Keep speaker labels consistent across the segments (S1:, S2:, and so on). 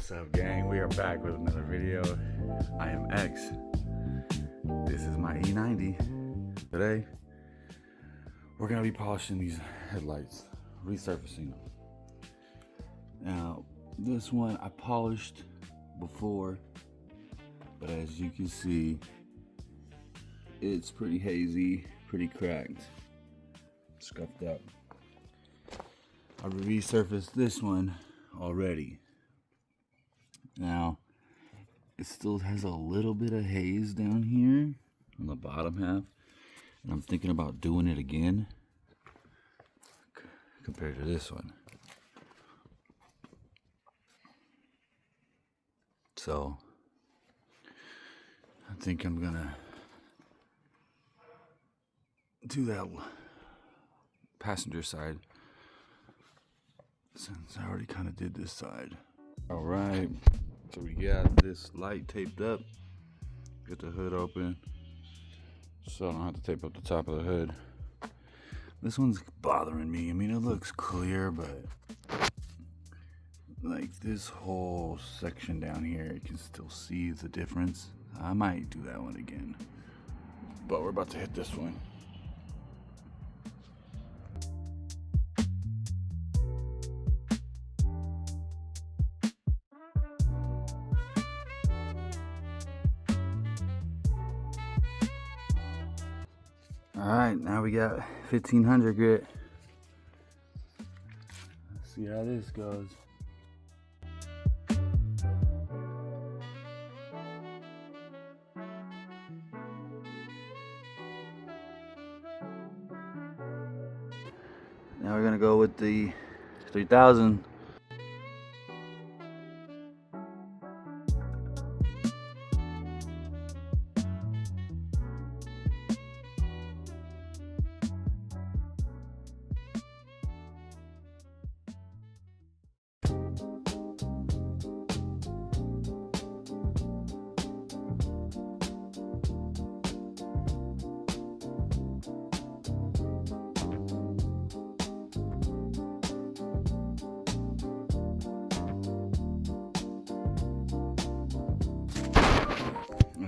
S1: What's up, gang? We are back with another video. I am X. This is my E90. Today, we're gonna be polishing these headlights, resurfacing them. Now, this one I polished before, but as you can see, it's pretty hazy, pretty cracked, scuffed up. I resurfaced this one already. Now, it still has a little bit of haze down here on the bottom half, and I'm thinking about doing it again compared to this one. So, I think I'm gonna do that passenger side since I already kind of did this side. All right, so we got this light taped up. Get the hood open so I don't have to tape up the top of the hood. This one's bothering me. I mean, it looks clear, but like this whole section down here, you can still see the difference. I might do that one again, but we're about to hit this one. All right, now we got 1500 grit. Let's see how this goes. Now we're gonna go with the 3000.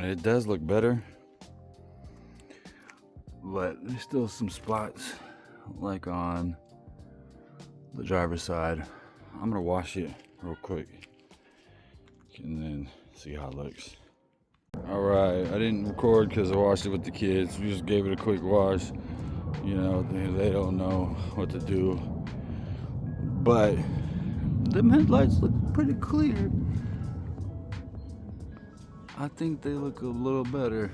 S1: It does look better, but there's still some spots like on the driver's side. I'm gonna wash it real quick and then see how it looks. All right, I didn't record because I washed it with the kids. We just gave it a quick wash. You know, they don't know what to do, but the headlights look pretty clear. I think they look a little better.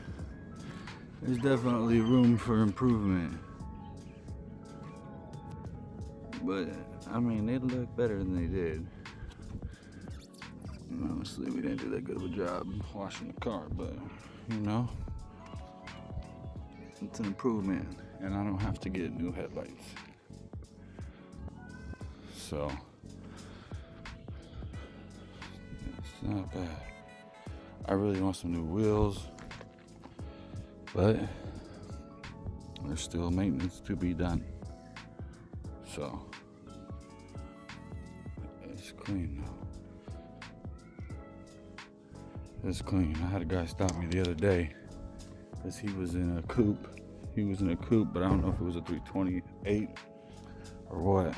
S1: There's definitely room for improvement. But, I mean, they look better than they did. Honestly, we didn't do that good of a job washing the car, but, you know, it's an improvement, and I don't have to get new headlights. So, it's not bad. I really want some new wheels, but there's still maintenance to be done. So, it's clean now. It's clean. I had a guy stop me the other day because he was in a coupe. He was in a coupe, but I don't know if it was a 328 or what.